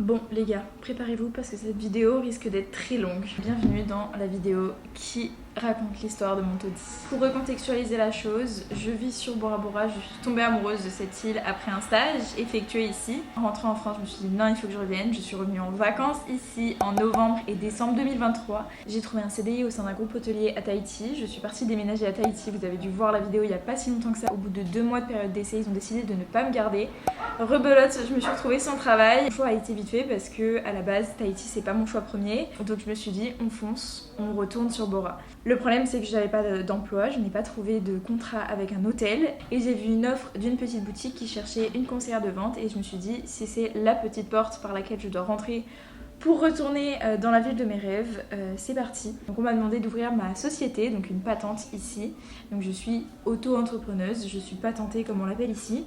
Bon les gars, préparez-vous parce que cette vidéo risque d'être très longue. Bienvenue dans la vidéo qui raconte l'histoire de mon taudis. Pour recontextualiser la chose, je vis sur Bora Bora, je suis tombée amoureuse de cette île après un stage effectué ici. En rentrant en France, je me suis dit non, il faut que je revienne. Je suis revenue en vacances ici en novembre et décembre 2023. J'ai trouvé un CDI au sein d'un groupe hôtelier à Tahiti. Je suis partie déménager à Tahiti, vous avez dû voir la vidéo il n'y a pas si longtemps que ça. Au bout de 2 mois de période d'essai, ils ont décidé de ne pas me garder. Rebelote, je me suis retrouvée sans travail. Mon choix a été vite fait parce que à la base, Tahiti c'est pas mon choix premier. Donc je me suis dit on fonce, on retourne sur Bora. Le problème c'est que j'avais pas d'emploi, je n'ai pas trouvé de contrat avec un hôtel et j'ai vu une offre d'une petite boutique qui cherchait une conseillère de vente et je me suis dit si c'est la petite porte par laquelle je dois rentrer pour retourner dans la ville de mes rêves, c'est parti. Donc on m'a demandé d'ouvrir ma société, donc une patente ici. Donc je suis auto-entrepreneuse, je suis patentée comme on l'appelle ici.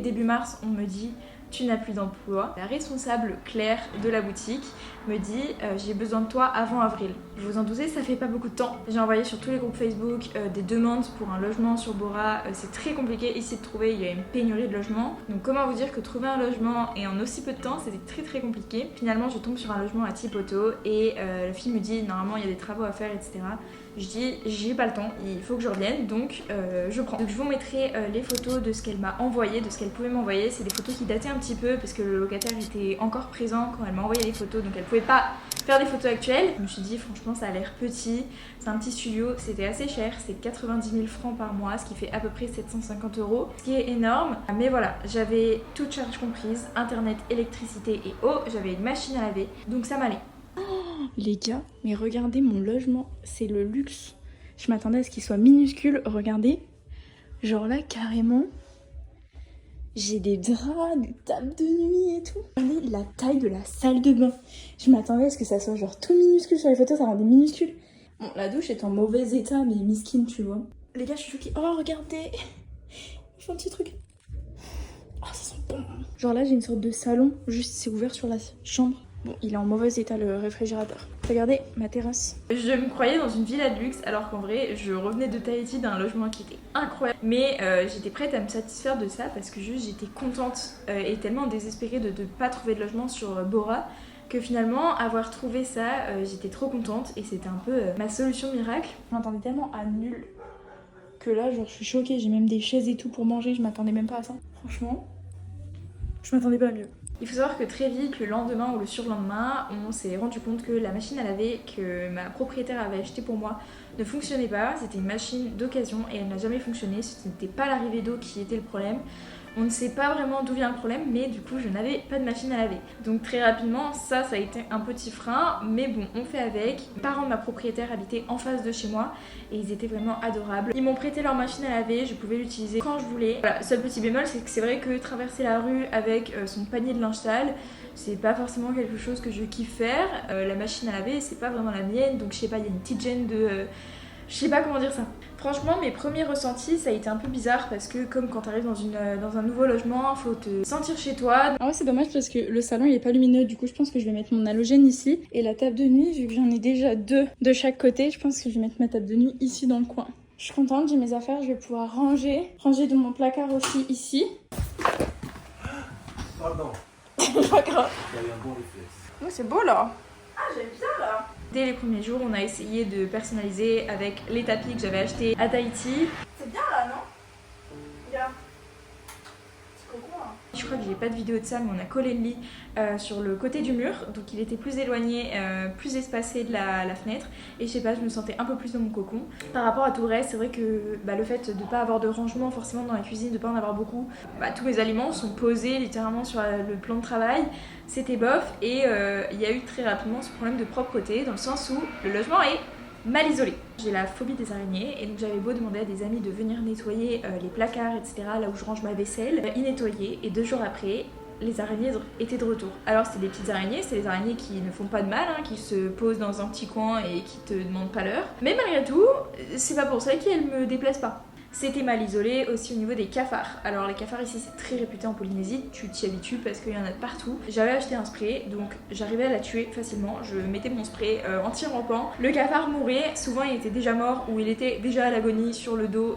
Début mars, on me dit tu n'as plus d'emploi. La responsable Claire de la boutique me dit j'ai besoin de toi avant avril. Je vous en doutez, ça fait pas beaucoup de temps. J'ai envoyé sur tous les groupes Facebook des demandes pour un logement sur Bora. C'est très compliqué ici de trouver, il y a une pénurie de logements. Donc comment vous dire que trouver un logement et en aussi peu de temps, c'était très compliqué. Finalement, je tombe sur un logement à Tipoto et la fille me dit normalement il y a des travaux à faire, etc. Je dis j'ai pas le temps, il faut que je revienne, donc je prends. Donc je vous mettrai les photos de ce qu'elle m'a envoyé, de ce qu'elle pouvait m'envoyer. C'est des photos qui dataient un petit peu parce que le locataire était encore présent quand elle m'a envoyé les photos, donc elle pouvait pas faire des photos actuelles. Je me suis dit franchement ça a l'air petit, c'est un petit studio, c'était assez cher, c'est 90 000 francs par mois, ce qui fait à peu près 750 €, ce qui est énorme. Mais voilà, j'avais toute charge comprise, internet, électricité et eau, j'avais une machine à laver, donc ça m'allait. Les gars, mais regardez mon logement, c'est le luxe. Je m'attendais à ce qu'il soit minuscule, regardez. Genre là, carrément, j'ai des draps, des tables de nuit et tout. Regardez la taille de la salle de bain. Je m'attendais à ce que ça soit genre tout minuscule sur les photos, ça rendait minuscule. Bon, la douche est en mauvais état, mais miskin, tu vois. Les gars, je suis choquée. Oh, regardez. Je fais un petit truc. Oh, ça sent bon. Genre là, j'ai une sorte de salon, juste c'est ouvert sur la chambre. Bon, il est en mauvais état le réfrigérateur. Regardez ma terrasse. Je me croyais dans une villa de luxe alors qu'en vrai, je revenais de Tahiti d'un logement qui était incroyable. Mais j'étais prête à me satisfaire de ça parce que juste j'étais contente et tellement désespérée de ne pas trouver de logement sur Bora que finalement, avoir trouvé ça, j'étais trop contente et c'était un peu ma solution miracle. Je m'attendais tellement à nul que là, genre, je suis choquée. J'ai même des chaises et tout pour manger, je m'attendais même pas à ça. Franchement, je m'attendais pas à mieux. Il faut savoir que très vite, le lendemain ou le surlendemain, on s'est rendu compte que la machine à laver que ma propriétaire avait achetée pour moi ne fonctionnait pas. C'était une machine d'occasion et elle n'a jamais fonctionné. Ce n'était pas l'arrivée d'eau qui était le problème. On ne sait pas vraiment d'où vient le problème, mais du coup je n'avais pas de machine à laver. Donc très rapidement, ça a été un petit frein, mais bon, on fait avec. Les parents de ma propriétaire habitaient en face de chez moi et ils étaient vraiment adorables. Ils m'ont prêté leur machine à laver, je pouvais l'utiliser quand je voulais. Voilà, seul petit bémol, c'est que c'est vrai que traverser la rue avec son panier de linge sale, c'est pas forcément quelque chose que je kiffe faire. La machine à laver, c'est pas vraiment la mienne, donc je sais pas, il y a une petite gêne de... je sais pas comment dire ça. Franchement, mes premiers ressentis, ça a été un peu bizarre parce que comme quand t'arrives dans un nouveau logement, faut te sentir chez toi. Ah ouais, c'est dommage parce que le salon il est pas lumineux, du coup je pense que je vais mettre mon halogène ici. Et la table de nuit, vu que j'en ai déjà 2 de chaque côté, je pense que je vais mettre ma table de nuit ici dans le coin. Je suis contente, j'ai mes affaires, je vais pouvoir ranger de mon placard aussi ici. Pardon. Pas grave. Il y a eu un bon réflexe. Oh, c'est beau là. Ah, j'aime bien là. Dès les premiers jours, on a essayé de personnaliser avec les tapis que j'avais achetés à Tahiti. C'est bien là, non? Regarde. C'est cocon là. Je crois que j'ai pas de vidéo de ça, mais on a collé le lit sur le côté du mur, donc il était plus éloigné, plus espacé de la fenêtre. Et je sais pas, je me sentais un peu plus dans mon cocon. Par rapport à tout le reste, c'est vrai que le fait de pas avoir de rangement forcément dans la cuisine, de pas en avoir beaucoup, tous mes aliments sont posés littéralement sur le plan de travail. C'était bof et il y a eu très rapidement ce problème de propreté dans le sens où le logement est mal isolé. J'ai la phobie des araignées et donc j'avais beau demander à des amis de venir nettoyer les placards, etc. là où je range ma vaisselle, ils nettoyaient et 2 jours après, les araignées étaient de retour. Alors c'était des petites araignées, c'est les araignées qui ne font pas de mal, qui se posent dans un petit coin et qui te demandent pas l'heure. Mais malgré tout, c'est pas pour ça qu'elles me déplaisent pas. C'était mal isolé, aussi au niveau des cafards. Alors les cafards ici c'est très réputé en Polynésie, tu t'y habitues parce qu'il y en a de partout. J'avais acheté un spray, donc j'arrivais à la tuer facilement. Je mettais mon spray anti-rampant. Le cafard mourait, souvent il était déjà mort ou il était déjà à l'agonie sur le dos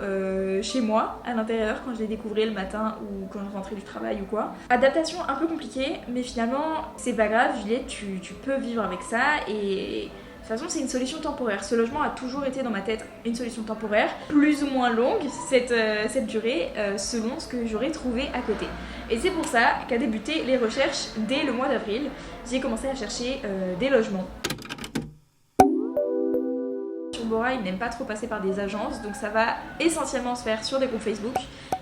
chez moi, à l'intérieur, quand je les découvrais le matin ou quand je rentrais du travail ou quoi. Adaptation un peu compliquée, mais finalement c'est pas grave Juliette, tu peux vivre avec ça et... De toute façon, c'est une solution temporaire. Ce logement a toujours été dans ma tête une solution temporaire, plus ou moins longue cette durée, selon ce que j'aurais trouvé à côté. Et c'est pour ça qu'a débuté les recherches dès le mois d'avril. J'ai commencé à chercher des logements. Sur Bora, ils n'aiment pas trop passer par des agences, donc ça va essentiellement se faire sur des groupes Facebook.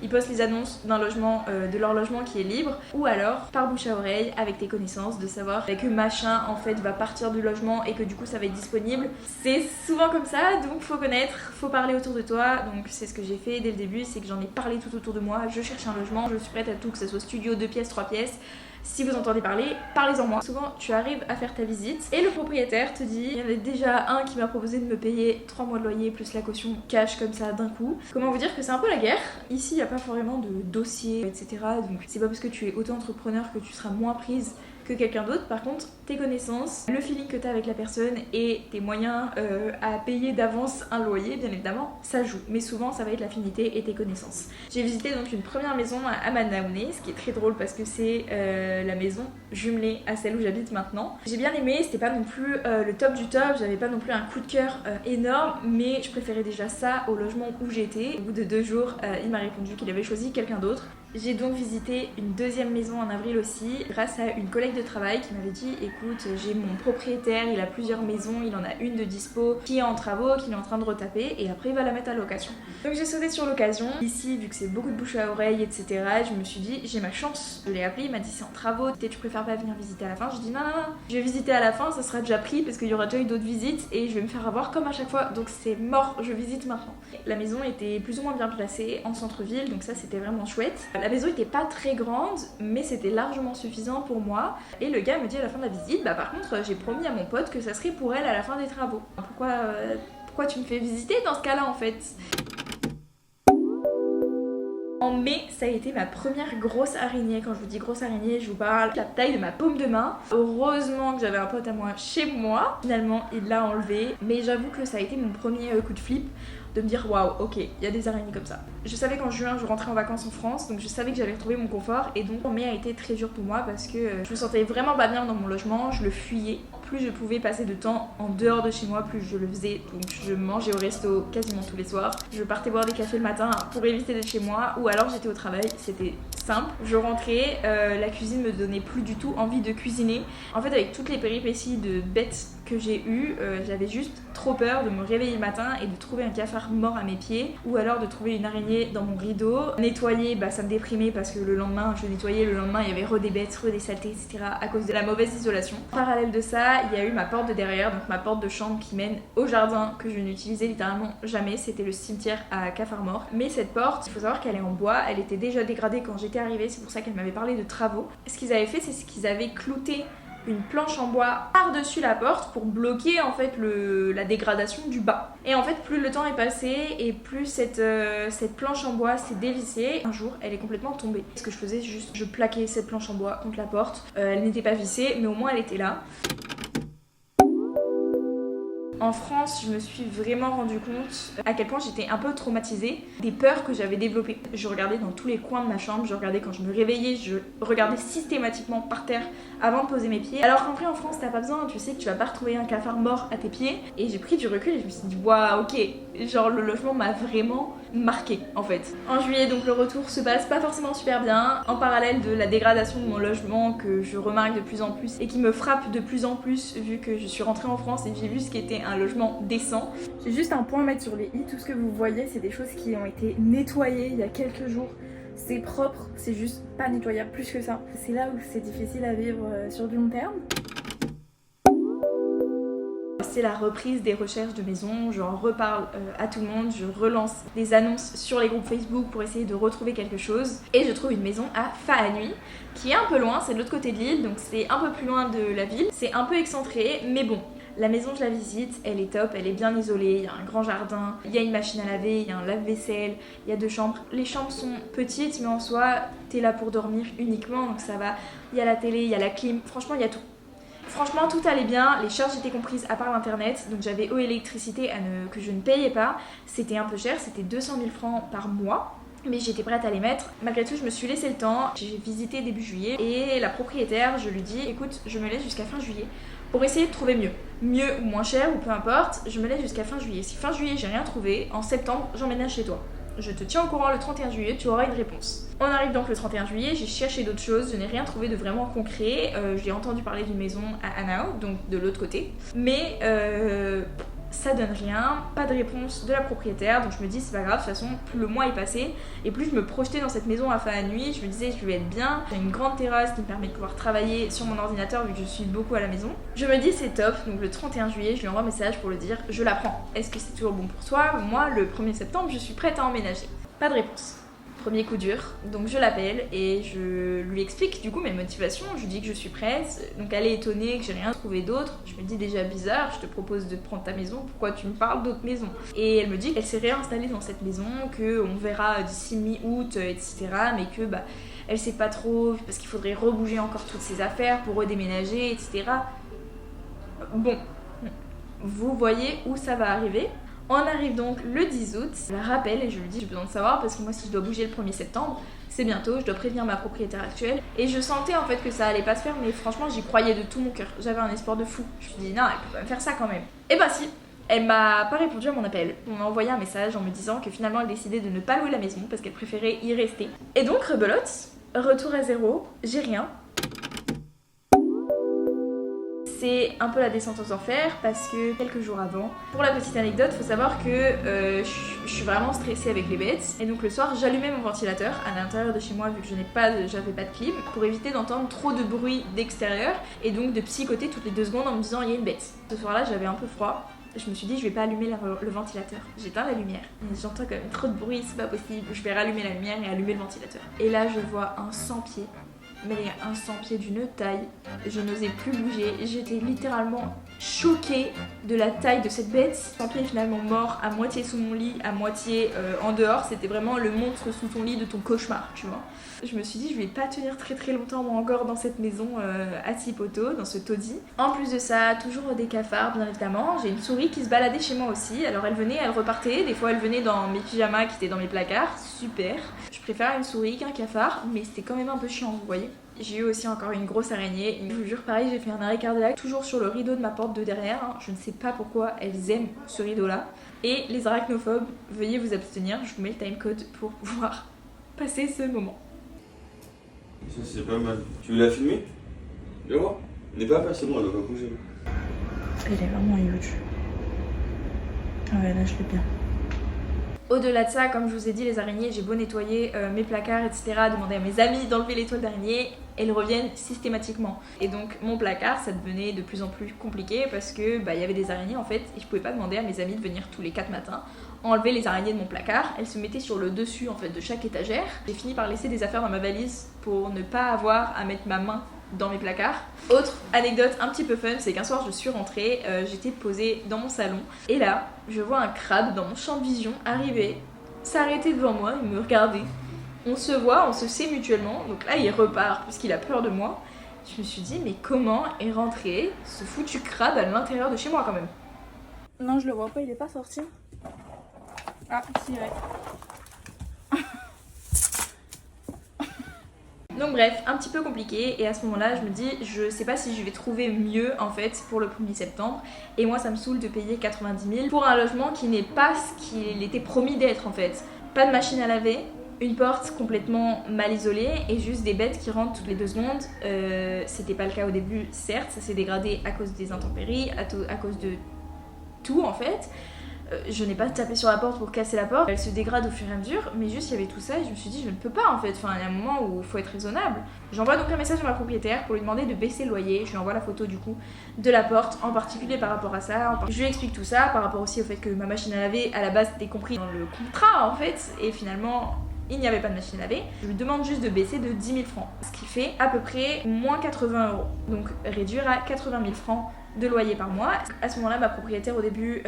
Ils postent les annonces d'un logement, de leur logement qui est libre, ou alors par bouche à oreille avec tes connaissances, de savoir que machin en fait va partir du logement et que du coup ça va être disponible. C'est souvent comme ça, donc faut connaître, faut parler autour de toi. Donc c'est ce que j'ai fait dès le début, c'est que j'en ai parlé tout autour de moi. Je cherche un logement, je suis prête à tout, que ce soit studio, 2 pièces, 3 pièces. Si vous entendez parler, parlez-en moi. Souvent, tu arrives à faire ta visite et le propriétaire te dit, il y en a déjà un qui m'a proposé de me payer 3 mois de loyer plus la caution cash comme ça d'un coup. Comment vous dire que c'est un peu la guerre. Ici, il n'y a pas vraiment de dossier, etc. Donc c'est pas parce que tu es auto-entrepreneur que tu seras moins prise que quelqu'un d'autre. Par contre, tes connaissances, le feeling que tu as avec la personne et tes moyens à payer d'avance un loyer, bien évidemment, ça joue. Mais souvent, ça va être l'affinité et tes connaissances. J'ai visité donc une première maison à Manaoné, ce qui est très drôle parce que c'est la maison jumelée à celle où j'habite maintenant. J'ai bien aimé, c'était pas non plus le top du top, j'avais pas non plus un coup de cœur énorme, mais je préférais déjà ça au logement où j'étais. Au bout de 2 jours, il m'a répondu qu'il avait choisi quelqu'un d'autre. J'ai donc visité une deuxième maison en avril aussi, grâce à une collègue de travail qui m'avait dit écoute, j'ai mon propriétaire, il a plusieurs maisons, il en a une de dispo qui est en travaux, qu'il est en train de retaper et après il va la mettre à location. Donc j'ai sauté sur l'occasion. Ici, vu que c'est beaucoup de bouche à oreille, etc., je me suis dit j'ai ma chance. Je l'ai appelé, il m'a dit c'est en travaux, tu préfères pas venir visiter à la fin. Je dis non, je vais visiter à la fin, ça sera déjà pris parce qu'il y aura déjà eu d'autres visites et je vais me faire avoir comme à chaque fois. Donc c'est mort, je visite maintenant. La maison était plus ou moins bien placée en centre-ville, donc ça c'était vraiment chouette. La maison était pas très grande, mais c'était largement suffisant pour moi. Et le gars me dit à la fin de la visite, bah par contre j'ai promis à mon pote que ça serait pour elle à la fin des travaux. Pourquoi tu me fais visiter dans ce cas-là en fait ? En mai, ça a été ma première grosse araignée. Quand je vous dis grosse araignée, je vous parle de la taille de ma paume de main. Heureusement que j'avais un pote à moi chez moi. Finalement, il l'a enlevé. Mais j'avoue que ça a été mon premier coup de flip. De me dire waouh, ok, il y a des araignées comme ça. Je savais qu'en juin je rentrais en vacances en France, donc je savais que j'allais retrouver mon confort et donc mai a été très dur pour moi parce que je me sentais vraiment pas bien dans mon logement, je le fuyais. Plus je pouvais passer de temps en dehors de chez moi, plus je le faisais. Donc je mangeais au resto quasiment tous les soirs. Je partais boire des cafés le matin pour éviter d'être chez moi ou alors j'étais au travail, c'était simple. Je rentrais, la cuisine me donnait plus du tout envie de cuisiner. En fait, avec toutes les péripéties de bêtes que j'ai eues, j'avais juste trop peur de me réveiller le matin et de trouver un cafard mort à mes pieds ou alors de trouver une araignée dans mon rideau. Nettoyer, bah ça me déprimait parce que le lendemain je nettoyais, le lendemain il y avait des bêtes, des saletés, etc. à cause de la mauvaise isolation. En parallèle de ça, il y a eu ma porte de derrière, donc ma porte de chambre qui mène au jardin que je n'utilisais littéralement jamais, c'était le cimetière à cafards morts. Mais cette porte, il faut savoir qu'elle est en bois, elle était déjà dégradée quand j'étais arrivée, c'est pour ça qu'elle m'avait parlé de travaux. Ce qu'ils avaient fait, c'est qu'ils avaient clouté une planche en bois par-dessus la porte pour bloquer en fait la dégradation du bas. Et en fait, plus le temps est passé et plus cette planche en bois s'est dévissée. Un jour, elle est complètement tombée. Ce que je faisais, c'est juste je plaquais cette planche en bois contre la porte. Elle n'était pas vissée, mais au moins elle était là. En France, je me suis vraiment rendu compte à quel point j'étais un peu traumatisée des peurs que j'avais développées. Je regardais dans tous les coins de ma chambre, je regardais quand je me réveillais, je regardais systématiquement par terre avant de poser mes pieds. Alors qu'en vrai en France, t'as pas besoin, tu sais que tu vas pas retrouver un cafard mort à tes pieds. Et j'ai pris du recul et je me suis dit waouh, ok, genre le logement m'a vraiment marqué en fait. En juillet, donc le retour se passe pas forcément super bien. En parallèle de la dégradation de mon logement que je remarque de plus en plus et qui me frappe de plus en plus vu que je suis rentrée en France et j'ai vu ce qu'était un logement décent. J'ai juste un point à mettre sur les i, tout ce que vous voyez c'est des choses qui ont été nettoyées il y a quelques jours. C'est propre, c'est juste pas nettoyable plus que ça. C'est là où c'est difficile à vivre sur du long terme. C'est la reprise des recherches de maison, j'en reparle à tout le monde, je relance des annonces sur les groupes Facebook pour essayer de retrouver quelque chose. Et je trouve une maison à Whanganui, qui est un peu loin, c'est de l'autre côté de l'île, donc c'est un peu plus loin de la ville. C'est un peu excentré, mais bon, La maison, je la visite, elle est top, elle est bien isolée, il y a un grand jardin, il y a une machine à laver, il y a un lave-vaisselle, il y a 2 chambres. Les chambres sont petites, mais en soi, t'es là pour dormir uniquement, donc ça va. Il y a la télé, il y a la clim, franchement, il y a tout. Franchement, tout allait bien, les charges étaient comprises à part l'internet, donc j'avais eau et électricité que je ne payais pas. C'était un peu cher, c'était 200 000 francs par mois. Mais j'étais prête à les mettre. Malgré tout, je me suis laissé le temps. J'ai visité début juillet et la propriétaire, je lui dis écoute, je me laisse jusqu'à fin juillet pour essayer de trouver mieux. Mieux ou moins cher ou peu importe, je me laisse jusqu'à fin juillet. Si fin juillet j'ai rien trouvé, en septembre j'emménage chez toi. Je te tiens au courant le 31 juillet, tu auras une réponse. On arrive donc le 31 juillet, j'ai cherché d'autres choses, je n'ai rien trouvé de vraiment concret. J'ai entendu parler d'une maison à Hanau, donc de l'autre côté. Mais ça donne rien, pas de réponse de la propriétaire, donc je me dis c'est pas grave, de toute façon plus le mois est passé et plus je me projetais dans cette maison à fin de nuit, je me disais je vais être bien, j'ai une grande terrasse qui me permet de pouvoir travailler sur mon ordinateur vu que je suis beaucoup à la maison. Je me dis c'est top, donc le 31 juillet je lui envoie un message pour lui dire je la prends, est-ce que c'est toujours bon pour toi? Moi le 1er septembre je suis prête à emménager. Pas de réponse. Premier coup dur, donc je l'appelle et je lui explique du coup mes motivations, je lui dis que je suis prête, donc elle est étonnée que j'ai rien trouvé d'autre, je me dis déjà bizarre, je te propose de prendre ta maison, pourquoi tu me parles d'autres maisons? Et elle me dit qu'elle s'est réinstallée dans cette maison, qu'on verra d'ici mi-août, etc. mais que elle sait pas trop, parce qu'il faudrait rebouger encore toutes ses affaires pour redéménager, etc. Bon, vous voyez où ça va arriver. On arrive donc le 10 août, je la rappelle et je lui dis j'ai besoin de savoir parce que moi si je dois bouger le 1er septembre, c'est bientôt, je dois prévenir ma propriétaire actuelle. Et je sentais en fait que ça allait pas se faire, mais franchement j'y croyais de tout mon cœur, j'avais un espoir de fou. Je me suis dit non, elle peut pas me faire ça quand même. Et bah si, elle m'a pas répondu à mon appel. On m'a envoyé un message en me disant que finalement elle décidait de ne pas louer la maison parce qu'elle préférait y rester. Et donc rebelote, retour à zéro, j'ai rien. C'est un peu la descente aux enfers parce que quelques jours avant, pour la petite anecdote, faut savoir que je suis vraiment stressée avec les bêtes et donc le soir j'allumais mon ventilateur à l'intérieur de chez moi vu que j'avais pas de clim pour éviter d'entendre trop de bruit d'extérieur et donc de psychoter toutes les 2 secondes en me disant il y a une bête. Ce soir-là j'avais un peu froid. Je me suis dit je vais pas allumer le ventilateur, j'éteins la lumière. J'entends quand même trop de bruit, c'est pas possible, je vais rallumer la lumière et allumer le ventilateur. Et là je vois un 100 pieds. Mais un 100 pieds d'une taille, je n'osais plus bouger, j'étais littéralement choquée de la taille de cette bête. 100 pieds finalement mort, à moitié sous mon lit, à moitié en dehors, c'était vraiment le monstre sous ton lit de ton cauchemar, tu vois. Je me suis dit je vais pas tenir très très longtemps moi encore dans cette maison à 6 poteaux, dans ce taudis. En plus de ça, toujours des cafards bien évidemment, j'ai une souris qui se baladait chez moi aussi, alors elle venait, elle repartait, des fois elle venait dans mes pyjamas qui étaient dans mes placards, super. Je préfère une souris qu'un cafard, mais c'était quand même un peu chiant, vous voyez. J'ai eu aussi encore une grosse araignée, je vous jure pareil, j'ai fait un arrêt cardiaque toujours sur le rideau de ma porte de derrière, je ne sais pas pourquoi elles aiment ce rideau là. Et les arachnophobes, veuillez vous abstenir, je vous mets le timecode pour pouvoir passer ce moment. Ça c'est pas mal. Tu veux la filmer? Viens voir. N'est pas c'est bon, elle doit pas bouger. Elle est vraiment huge. Ah ouais, là je l'ai bien. Au-delà de ça, comme je vous ai dit, les araignées, j'ai beau nettoyer mes placards, etc., demander à mes amis d'enlever les toiles d'araignée, elles reviennent systématiquement. Et donc mon placard, ça devenait de plus en plus compliqué parce que il y avait des araignées en fait, et je pouvais pas demander à mes amis de venir tous les 4 matins enlever les araignées de mon placard. Elles se mettaient sur le dessus en fait de chaque étagère. J'ai fini par laisser des affaires dans ma valise pour ne pas avoir à mettre ma main dans mes placards. Autre anecdote un petit peu fun, c'est qu'un soir je suis rentrée, j'étais posée dans mon salon et là je vois un crabe dans mon champ de vision arriver, s'arrêter devant moi et me regarder. On se voit, on se sait mutuellement, donc là il repart puisqu'il a peur de moi. Je me suis dit mais comment est rentré ce foutu crabe à l'intérieur de chez moi quand même? Non, je le vois pas, il est pas sorti. Ah si, ouais. Donc bref, un petit peu compliqué et à ce moment-là je me dis je sais pas si je vais trouver mieux en fait pour le 1er septembre et moi ça me saoule de payer 90 000 pour un logement qui n'est pas ce qu'il était promis d'être en fait. Pas de machine à laver, une porte complètement mal isolée et juste des bêtes qui rentrent toutes les 2 secondes. C'était pas le cas au début certes, ça s'est dégradé à cause des intempéries, à cause de tout en fait. Je n'ai pas tapé sur la porte pour casser la porte, elle se dégrade au fur et à mesure, mais juste il y avait tout ça et je me suis dit je ne peux pas en fait, il y a un moment où il faut être raisonnable. J'envoie donc un message à ma propriétaire pour lui demander de baisser le loyer, je lui envoie la photo du coup de la porte, en particulier par rapport à ça, je lui explique tout ça, par rapport aussi au fait que ma machine à laver à la base était compris dans le contrat en fait, et finalement il n'y avait pas de machine à laver. Je lui demande juste de baisser de 10 000 francs, ce qui fait à peu près moins 80 €, donc réduire à 80 000 francs de loyer par mois. À ce moment-là, ma propriétaire au début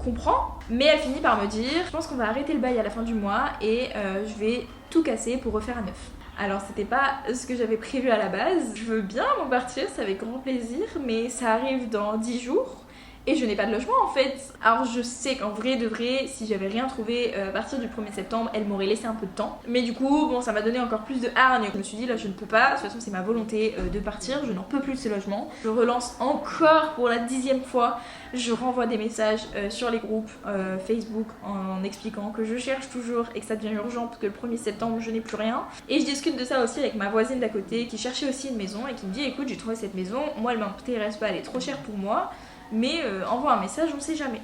comprend, mais elle finit par me dire je pense qu'on va arrêter le bail à la fin du mois et je vais tout casser pour refaire à neuf. Alors c'était pas ce que j'avais prévu à la base, je veux bien m'en partir, c'est avec grand plaisir, mais ça arrive dans 10 jours. Et je n'ai pas de logement en fait. Alors je sais qu'en vrai de vrai, si j'avais rien trouvé à partir du 1er septembre, elle m'aurait laissé un peu de temps. Mais du coup, bon, ça m'a donné encore plus de hargne. Je me suis dit là, je ne peux pas. De toute façon, c'est ma volonté de partir. Je n'en peux plus de ce logement. Je relance encore pour la 10e fois. Je renvoie des messages sur les groupes Facebook en expliquant que je cherche toujours et que ça devient urgent parce que le 1er septembre, je n'ai plus rien. Et je discute de ça aussi avec ma voisine d'à côté qui cherchait aussi une maison et qui me dit écoute, j'ai trouvé cette maison. Moi, elle m'intéresse pas, elle est trop chère pour moi. Mais envoie un message, on sait jamais.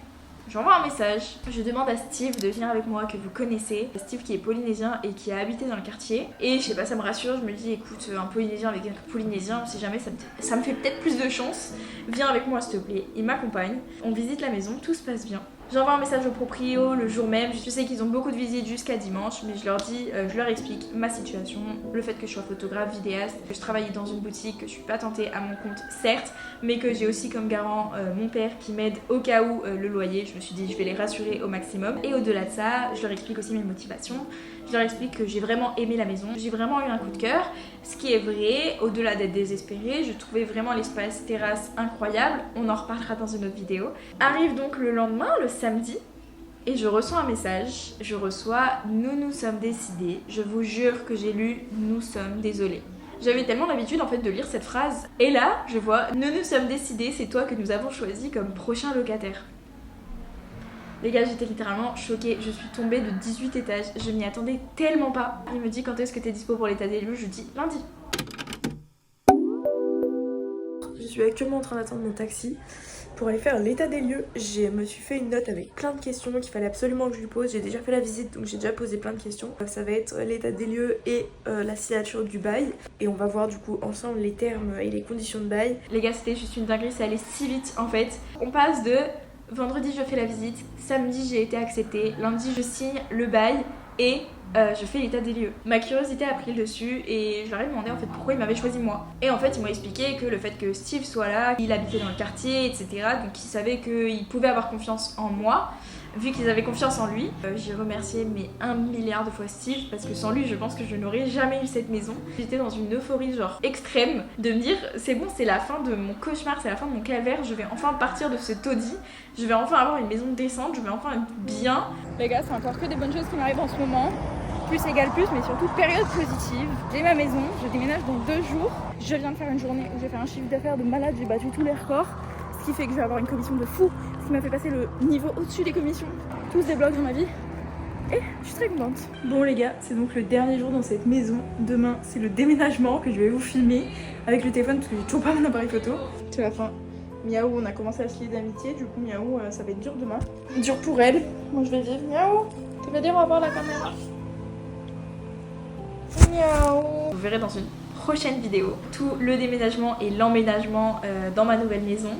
J'envoie un message, je demande à Steve de venir avec moi, que vous connaissez. Steve qui est polynésien et qui a habité dans le quartier. Et je sais pas, ça me rassure, je me dis écoute, un polynésien avec un polynésien, on sait jamais, ça me fait peut-être plus de chance. Viens avec moi s'il te plaît, il m'accompagne. On visite la maison, tout se passe bien. J'envoie un message au proprio le jour même. Je sais qu'ils ont beaucoup de visites jusqu'à dimanche, mais je leur dis, je leur explique ma situation, le fait que je sois photographe, vidéaste, que je travaille dans une boutique, que je suis pas tentée à mon compte, certes, mais que j'ai aussi comme garant mon père qui m'aide au cas où le loyer. Je me suis dit, je vais les rassurer au maximum. Et au-delà de ça, je leur explique aussi mes motivations. Je leur explique que j'ai vraiment aimé la maison, j'ai vraiment eu un coup de cœur. Ce qui est vrai, au-delà d'être désespérée, je trouvais vraiment l'espace terrasse incroyable. On en reparlera dans une autre vidéo. Arrive donc le lendemain, le samedi, et je reçois un message. Je reçois « Nous nous sommes décidés. Je vous jure que j'ai lu « Nous sommes désolés ». J'avais tellement l'habitude en fait de lire cette phrase. Et là, je vois « Nous nous sommes décidés, c'est toi que nous avons choisi comme prochain locataire ». Les gars, j'étais littéralement choquée, je suis tombée de 18 étages, je m'y attendais tellement pas. Il me dit quand est-ce que t'es dispo pour l'état des lieux, je dis lundi. Je suis actuellement en train d'attendre mon taxi pour aller faire l'état des lieux. Je me suis fait une note avec plein de questions qu'il fallait absolument que je lui pose. J'ai déjà fait la visite donc j'ai déjà posé plein de questions. Ça va être l'état des lieux et la signature du bail. Et on va voir du coup ensemble les termes et les conditions de bail. Les gars, c'était juste une dinguerie, ça allait si vite en fait. On passe de vendredi je fais la visite, samedi j'ai été acceptée, lundi je signe le bail et je fais l'état des lieux. Ma curiosité a pris le dessus et je leur ai demandé en fait pourquoi ils m'avaient choisi moi. Et en fait ils m'ont expliqué que le fait que Steve soit là, il habitait dans le quartier, etc. Donc ils savaient qu'ils pouvaient avoir confiance en moi. Vu qu'ils avaient confiance en lui, j'ai remercié mais 1 milliard de fois Steve parce que sans lui je pense que je n'aurais jamais eu cette maison. J'étais dans une euphorie genre extrême de me dire c'est bon, c'est la fin de mon cauchemar, c'est la fin de mon calvaire, je vais enfin partir de ce taudis, je vais enfin avoir une maison décente, je vais enfin être bien. Les gars, c'est encore que des bonnes choses qui m'arrivent en ce moment. Plus égale plus, mais surtout période positive. J'ai ma maison, je déménage dans 2 jours. Je viens de faire une journée où j'ai fait un chiffre d'affaires de malade, j'ai battu tous les records. Ce qui fait que je vais avoir une commission de fou, ce qui m'a fait passer le niveau au-dessus des commissions. Tout se débloque dans ma vie et je suis très contente. Bon les gars, c'est donc le dernier jour dans cette maison. Demain c'est le déménagement que je vais vous filmer avec le téléphone parce que j'ai toujours pas mon appareil photo. C'est la fin. Miaou, on a commencé à se lier d'amitié, du coup Miaou, ça va être dur demain. Dur pour elle. Moi je vais vivre. Miaou, tu vas dire au revoir à la caméra. Miaou. Vous verrez dans une prochaine vidéo tout le déménagement et l'emménagement dans ma nouvelle maison.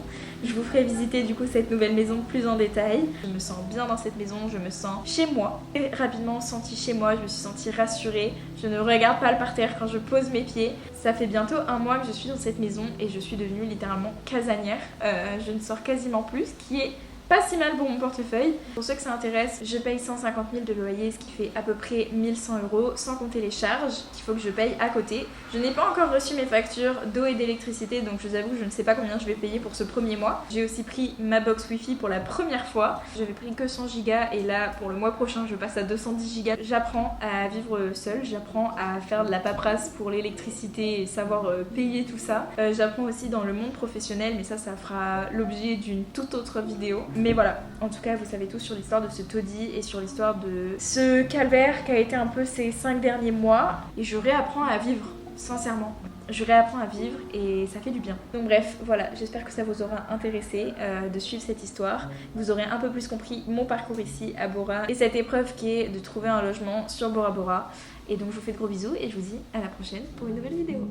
Je vous ferai visiter du coup cette nouvelle maison plus en détail. Je me sens bien dans cette maison, je me sens chez moi. Et rapidement sentie chez moi, je me suis sentie rassurée. Je ne regarde pas le parterre quand je pose mes pieds. Ça fait bientôt 1 mois que je suis dans cette maison et je suis devenue littéralement casanière. Je ne sors quasiment plus, ce qui est pas si mal pour mon portefeuille. Pour ceux que ça intéresse, je paye 150 000 de loyer, ce qui fait à peu près 1 100 €, sans compter les charges qu'il faut que je paye à côté. Je n'ai pas encore reçu mes factures d'eau et d'électricité, donc je vous avoue, je ne sais pas combien je vais payer pour ce premier mois. J'ai aussi pris ma box Wi-Fi pour la première fois. J'avais pris que 100 Go et là, pour le mois prochain, je passe à 210 Go. J'apprends à vivre seule, j'apprends à faire de la paperasse pour l'électricité et savoir payer tout ça. J'apprends aussi dans le monde professionnel, mais ça fera l'objet d'une toute autre vidéo. Mais voilà, en tout cas, vous savez tout sur l'histoire de ce taudis et sur l'histoire de ce calvaire qui a été un peu ces 5 derniers mois. Et je réapprends à vivre, sincèrement. Je réapprends à vivre et ça fait du bien. Donc bref, voilà, j'espère que ça vous aura intéressé de suivre cette histoire. Vous aurez un peu plus compris mon parcours ici à Bora et cette épreuve qui est de trouver un logement sur Bora Bora. Et donc je vous fais de gros bisous et je vous dis à la prochaine pour une nouvelle vidéo.